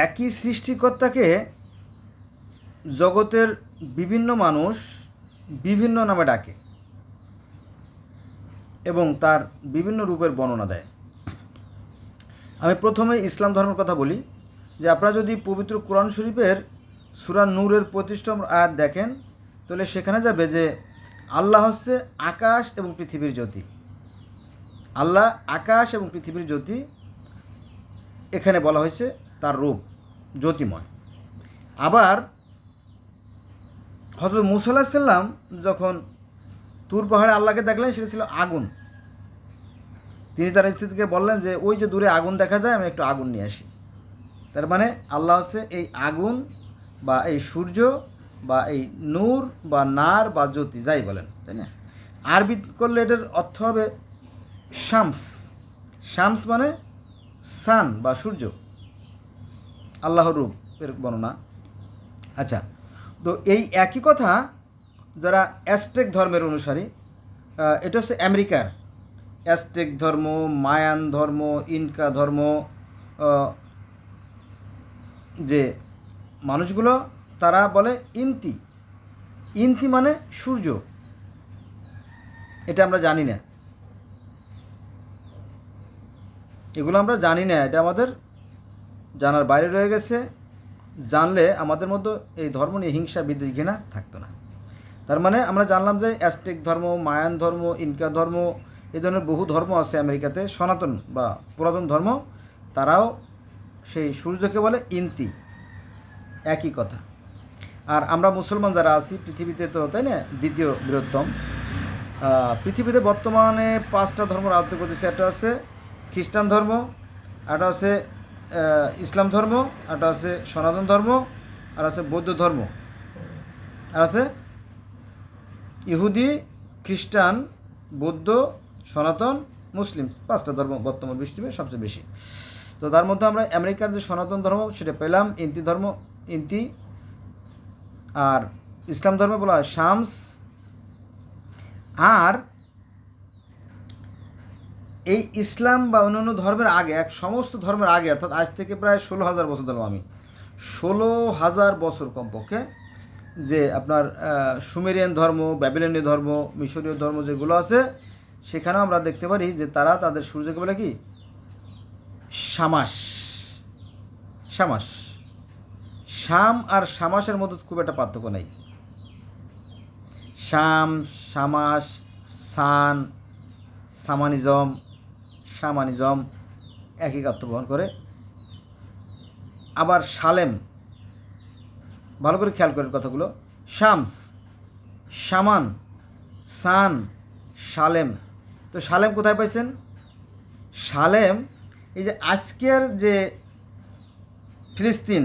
একই সৃষ্টিকর্তাকে জগতের বিভিন্ন মানুষ বিভিন্ন নামে ডাকে এবং তার বিভিন্ন রূপের বর্ণনা দেয়। আমি প্রথমে ইসলাম ধর্মের কথা বলি যে আপনারা যদি পবিত্র কোরআন শরীফের সূরা নূরের 25 নম্বর আয়াত দেখেন তাহলে সেখানে যাবে যে আল্লাহ হচ্ছে আকাশ এবং পৃথিবীর জ্যোতি। আল্লাহ আকাশ এবং পৃথিবীর জ্যোতি, এখানে বলা হয়েছে তার রূপ জ্যোতিময়। আবার হযরত মূসা আলাইহিস সালাম যখন তুর পাহাড়ে আল্লাহকে দেখলেন, সেটা ছিল আগুন। তিনি তার স্ত্রীকে বললেন যে ওই যে দূরে আগুন দেখা যায়, আমি একটু আগুন নিয়ে আসি। তার মানে আল্লাহ হচ্ছে এই আগুন বা এই সূর্য বা এই নূর বা নার বা জ্যোতি, যাই বলেন, তাই না? আরবি করলে এটার অর্থ হবে শামস। শামস মানে সান বা সূর্য, আল্লাহর রূপ এর বর্ণনা। আচ্ছা, তো এই একই কথা যারা অ্যাজটেক ধর্মের অনুসারী, এটা হচ্ছে আমেরিকার অ্যাজটেক ধর্ম, মায়ান ধর্ম, ইনকা ধর্ম, যে মানুষগুলো তারা বলে ইন্তি। ইন্তি মানে সূর্য। এটা আমরা জানি না, এগুলো আমরা জানি না, এটা আমাদের জানার বাইরে রয়ে গেছে। জানলে আমাদের মধ্যে এই ধর্ম নিয়ে হিংসা বিদ্বেষ ঘৃণা থাকতো না। তার মানে আমরা জানলাম যে অ্যাজটেক ধর্ম, মায়ান ধর্ম, ইনকা ধর্ম, এই ধরনের বহু ধর্ম আছে আমেরিকাতে, সনাতন বা পুরাতন ধর্ম, তারাও সেই সূর্যকে বলে ইন্তি, একই কথা। আর আমরা মুসলমান যারা আছি পৃথিবীতে, তো তাই না, দ্বিতীয় বৃহত্তম। পৃথিবীতে বর্তমানে 5টা ধর্ম রাজত্ব করতেছে। একটা আছে খ্রিস্টান ধর্ম, একটা আছে ইসলাম ধর্ম, একটা আছে সনাতন ধর্ম, আর আছে বৌদ্ধ ধর্ম, আর আছে ইহুদি, খ্রিস্টান, বৌদ্ধ, সনাতন, মুসলিম। 5টা ধর্ম বর্তমান বিশ্বে সবচেয়ে বেশি। তো তার মধ্যে আমরা আমেরিকার যে সনাতন ধর্ম সেটা পেলাম ইন্তি ধর্ম, ইন্তি। আর ইসলাম ধর্মে বলা হয় শামস। আর এই ইসলাম বা অন্যান্য ধর্মের আগে, সমস্ত ধর্মের আগে, অর্থাৎ আজ থেকে প্রায় 16,000 বছর ধরলাম আমি, 16,000 বছর কমপক্ষে, যে আপনার সুমেরিয়ান ধর্ম, ব্যাবিলনীয় ধর্ম, মিশরীয় ধর্ম যেগুলো আছে, সেখানেও আমরা দেখতে পারি যে তারা তাদের সূর্যকে বলে কি শামাস। শামাস, শাম আর শামাসের মধ্যে খুব একটা পার্থক্য নেই। শাম, শামাস, সান, সামানিজম, শামানিজম একই অর্থ বহন করে। আবার সালেম, ভালো করে খেয়াল করেন কথাগুলো, শামস, শামান, সান, সালেম। তো সালেম কোথায় পাইছেন? সালেম এই যে আজকের যে ফিলিস্তিন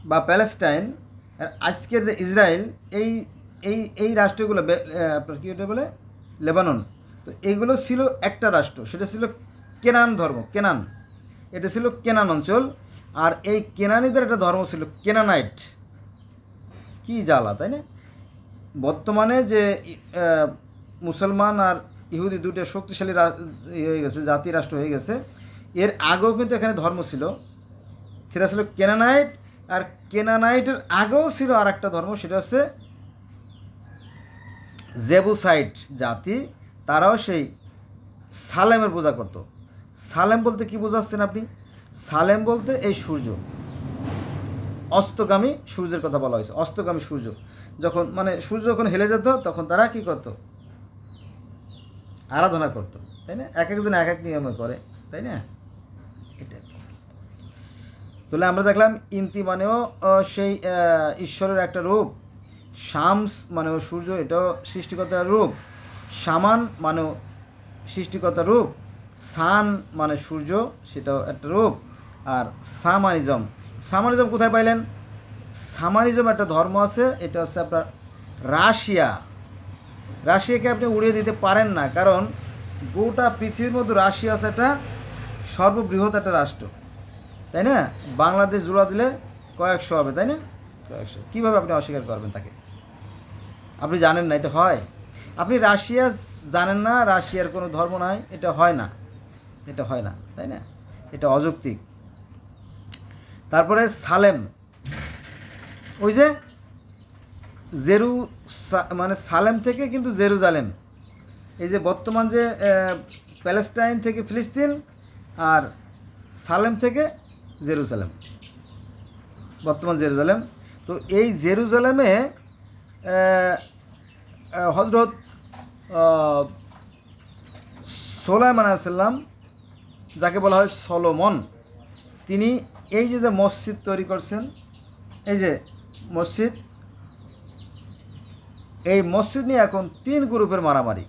বা প্যালেস্টাইন, আর আজকের যে ইসরায়েল, এই এই এই রাষ্ট্রগুলো আপনার কী ওটা বলে, লেবানন। তো এইগুলো ছিল একটা রাষ্ট্র, সেটা ছিল কেনান ধর্ম। কেনান, এটা ছিল কেনান অঞ্চল। আর এই কেনানিদের একটা ধর্ম ছিল কেনানাইট। কি জ্বালা, তাই না? বর্তমানে যে মুসলমান আর ইহুদি দুটো শক্তিশালী হয়ে গেছে, জাতি রাষ্ট্র হয়ে গেছে, এর আগেও কিন্তু এখানে ধর্ম ছিল, সেটা ছিল কেনানাইট। আর কেনানাইটের আগেও ছিল আর একটা ধর্ম, সেটা হচ্ছে জেবুসাইট জাতি। তারাও সেই সালেমের পূজা করত। সালেম বলতে কি বোঝাচ্ছেন আপনি? সালেম বলতে এই সূর্য, অস্তগামী সূর্যের কথা বলা হয়েছে। অস্তগামী সূর্য যখন, মানে সূর্য যখন হেলে যেত, তখন তারা কি করত? আরাধনা করত, তাই না? এক একজন এক এক নিয়মে করে, তাই না? এটা তাহলে আমরা দেখলাম ইন্তি মানেও সেই ঈশ্বরের একটা রূপ, শামস মানেও সূর্য, এটাও সৃষ্টিকর্তার রূপ, শামান মানেও সৃষ্টিকর্তার রূপ, সান মানে সূর্য, সেটাও একটা রূপ। আর সামানিজম, সামানিজম কোথায় পাইলেন? সামানিজম একটা ধর্ম আছে, এটা হচ্ছে আপনার রাশিয়া। রাশিয়াকে আপনি উড়িয়ে দিতে পারেন না, কারণ গোটা পৃথিবীর মধ্যে রাশিয়া আছে একটা সর্ববৃহৎ একটা রাষ্ট্র, তাই না? বাংলাদেশ জোড়া দিলে কয়েকশো হবে, তাই না? কয়েকশো। কীভাবে আপনি অস্বীকার করবেন তাকে? আপনি জানেন না এটা হয়? আপনি রাশিয়া জানেন না, রাশিয়ার কোনো ধর্ম নাই, এটা হয় না, এটা হয় না, তাই না? এটা অযৌক্তিক। তারপরে সালেম, ওই যে মানে সালেম থেকে কিন্তু জেরুজালেম, এই যে বর্তমান যে প্যালেস্টাইন থেকে ফিলিস্তিন, আর সালেম থেকে জেরুজালেম, বর্তমান জেরুজালেম। তো এই জেরুজালেমে হজরত সোলাইমান আলাইহিস সালাম, যাকে বলা হয় সলোমন, তিনি এই যে মসজিদ তৈরি করছেন, এই যে মসজিদ, এই মসজিদ নিয়ে এখন 3 গ্রুপের মারামারি।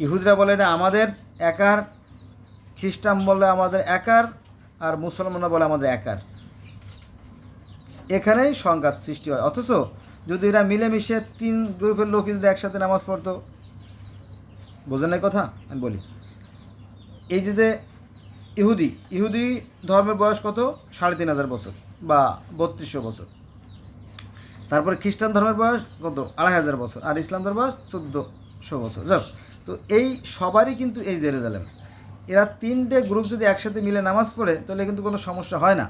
ইহুদিরা বলে এটা আমাদের একার, খ্রিস্টান বলে আমাদের একার, আর মুসলমানরা বলে আমাদের একার। এখানেই সংঘাত সৃষ্টি হয়। অথচ যদি এরা মিলেমিশে 3 গ্রুপের লোক যদি একসাথে নামাজ পড়তো, বোঝেন না কথা আমি বলি। এই যে ইহুদি ধর্মের বয়স কত? 3500 বছর বা 3200 বছর। তারপরে খ্রিস্টান ধর্মের বয়স কত? 2500 বছর। আর ইসলাম ধর্মের বয়স 1400 বছর। যাক, তো এই সবারই কিন্তু এই জেরুজালেম। এরা 3টে গ্রুপ যদি একসাথে মিলে নামাজ পড়ে তাহলে কিন্তু কোনো সমস্যা হয় না।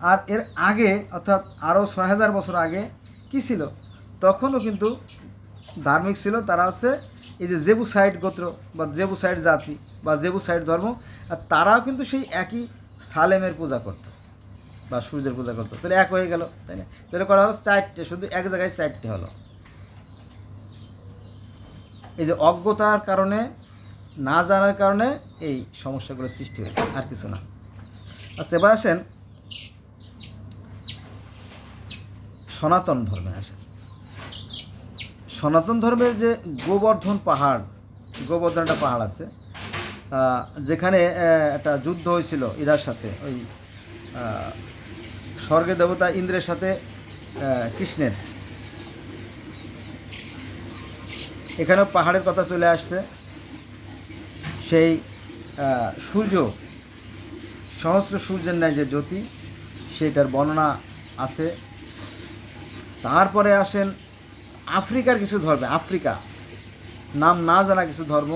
আর এর আগে, অর্থাৎ আরও 6000 বছর আগে কি ছিল? তখনও কিন্তু ধার্মিক ছিল। তারা হচ্ছে এই যে জেবুসাইড গোত্র বা জেবুসাইড জাতি বা জেবুসাইড ধর্ম, আর তারাও কিন্তু সেই একই সালেমের পূজা করত বা সূর্যের পূজা করতো। তাহলে এক হয়ে গেল, তাই না? তাহলে করা হলো 4টে, শুধু এক জায়গায় 4টে হলো। এই যে অজ্ঞতার কারণে, না জানার কারণে এই সমস্যাগুলো সৃষ্টি হয়েছে, আর কিছু না। আচ্ছা, এবার আসেন সনাতন ধর্মে আসেন। সনাতন ধর্মের যে গোবর্ধন পাহাড়, গোবর্ধন একটা পাহাড় আছে, যেখানে একটা যুদ্ধ হয়েছিল ইরার সাথে, ওই স্বর্গের দেবতা ইন্দ্রের সাথে কৃষ্ণের। এখানেও পাহাড়ের কথা চলে আসছে। সেই সূর্য, সহস্র সূর্যের ন্যায় যে জ্যোতি, সেটার বর্ণনা আছে। তারপরে আসেন আফ্রিকার কিছু ধর্মে, আফ্রিকা নাম না জানা কিছু ধর্ম,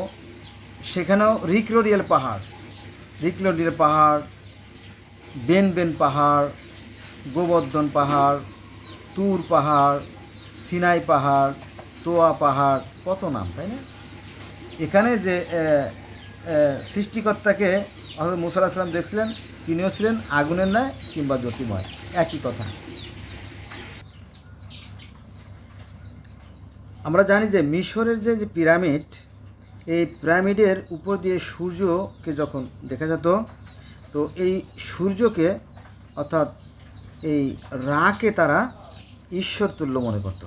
সেখানেও রিক্লোডিয়াল পাহাড়, বেন পাহাড়, গোবর্ধন পাহাড়, তুর পাহাড়, সিনাই পাহাড়, তোয়া পাহাড়, কত নাম, তাই না? এখানে যে সৃষ্টিকর্তাকে হযরত মূসা আলাইহিস সালাম দেখছিলেন, তিনিও ছিলেন আগুনের ন্যায় কিংবা জ্যোতিময়, একই কথা। আমরা জানি যে মিশরের যে পিরামিড, এই পিরামিডের উপর দিয়ে সূর্যকে যখন দেখা যেত, তো এই সূর্যকে, অর্থাৎ এই রাকে তারা ঈশ্বর তুল্য মনে করত।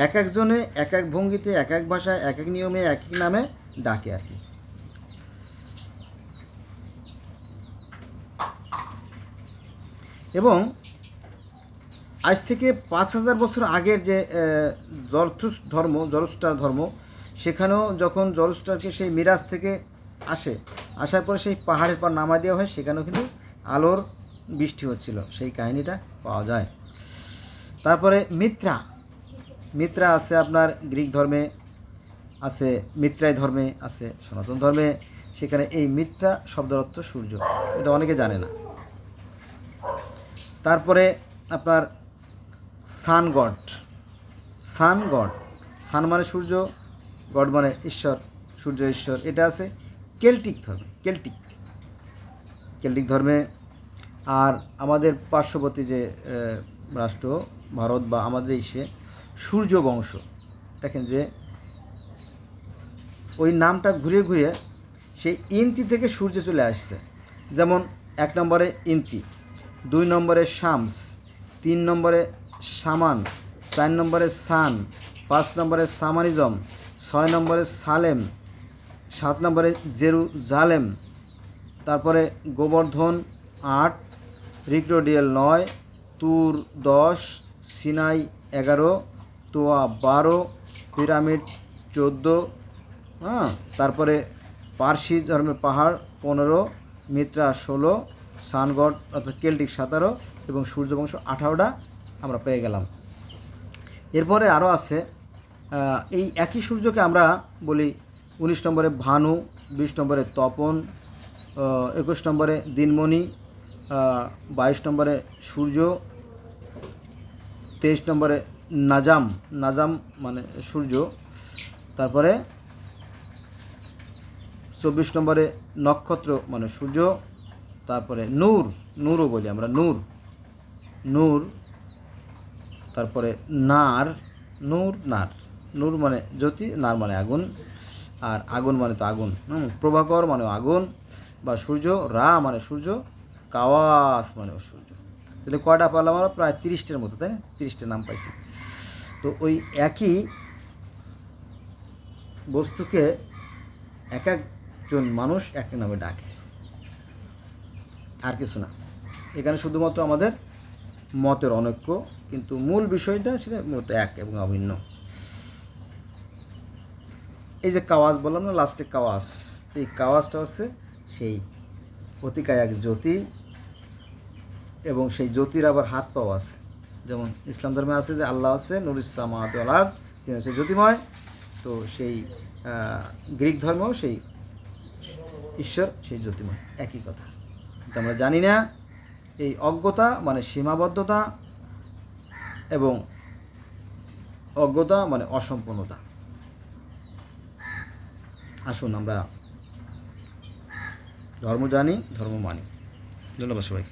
এক একজনে এক এক ভঙ্গিতে, এক এক ভাষায়, এক এক নিয়মে, এক এক নামে ডাকে আর কি। এবং আজ থেকে 5000 বছর আগের যে জরস্টার ধর্ম, সেখানেও যখন জরস্টারকে সেই মিরাজ থেকে আসার পরে সেই পাহাড়ের পর নামায় দেওয়া হয়, সেখানেও কিন্তু আলোর বৃষ্টি হচ্ছিল, সেই কাহিনীটা পাওয়া যায়। তারপরে মিত্রা আছে আপনার গ্রিক ধর্মে, আছে মিত্রাই ধর্মে, আছে সনাতন ধর্মে। সেখানে এই মিত্রা শব্দের অর্থ সূর্য, এটা অনেকে জানে না। তারপরে আপনার সান সান মানে সূর্য, গড মানে ঈশ্বর, সূর্য ঈশ্বর। এটা আছে কেল্টিক ধর্মে। আর আমাদের পার্শ্ববর্তী যে রাষ্ট্র ভারত বা আমাদের দেশে সূর্য বংশ, দেখেন যে ওই নামটা ঘুরিয়ে ঘুরিয়ে সেই ইন্তি থেকে সূর্য চলে আসছে। যেমন 1 নম্বরে ইন্তি, 2 নম্বরে শামস, 3 নম্বরে সামান, 4 নম্বরে সান, 5 নম্বরে সামানিজম, 6 নম্বরে সালেম, 7 নম্বরে জেরুজালেম, তারপরে গোবর্ধন 8, রিক্লোডিয়াল 9, তুর 10, সিনাই 11, তোয়া 12, পিরামিড 14, তারপরে পার্সি ধর্মের পাহাড় 15, মিত্রা 16, সানগড অর্থাৎ কেল্টিক 17 এবং সূর্যবংশ 18টা আমরা পেয়ে গেলাম। এরপরে আরও আছে, এই একই সূর্যকে আমরা বলি 19 নম্বরে ভানু, 20 নম্বরে তপন, 21 নম্বরে দিনমণি, 22 নম্বরে সূর্য, 23 নম্বরে নাজাম, নাজাম মানে সূর্য, তারপরে 24 নম্বরে নক্ষত্র মানে সূর্য, তারপরে নূর, নূরও বলি আমরা, নূর, নূর, তারপরে নার, নূর নার, নূর মানে জ্যোতি, নার মানে আগুন, আর আগুন মানে তো আগুন, প্রভাকর মানে আগুন বা সূর্য, রা মানে সূর্য, কাওয়াস মানে সূর্য। তাহলে কয়টা পেলাম আমরা? প্রায় 30টার মতো, তাই না? 30টা নাম পাইছি। তো ওই একই বস্তুকে এক একজন মানুষ এক এক নামে ডাকে, আর কিছু না। এখানে শুধুমাত্র আমাদের মতের অনৈক্য, কিন্তু মূল বিষয়টা সেটা মূলত এক এবং অভিন্ন। এই যে কাওয়াস বললাম না লাস্টে, কাওয়াস, এই কাওয়াসটা হচ্ছে সেই অতিকায় এক জ্যোতি, এবং সেই জ্যোতির আবার হাত পাও আছে। যেমন ইসলাম ধর্মে আছে যে আল্লাহ হচ্ছে নুরুস সামাওয়াতি ওয়াল আরদ, তিনি হচ্ছে জ্যোতিময়। তো সেই গ্রিক ধর্মেও সেই ঈশ্বর সেই জ্যোতিময়, একই কথা। কিন্তু আমরা জানি না। এই অজ্ঞতা মানে সীমাবদ্ধতা, এবং অজ্ঞতা মানে অসম্পূর্ণতা। আসুন আমরা ধর্ম জানি, ধর্ম মানি। ধন্যবাদ সবাইকে।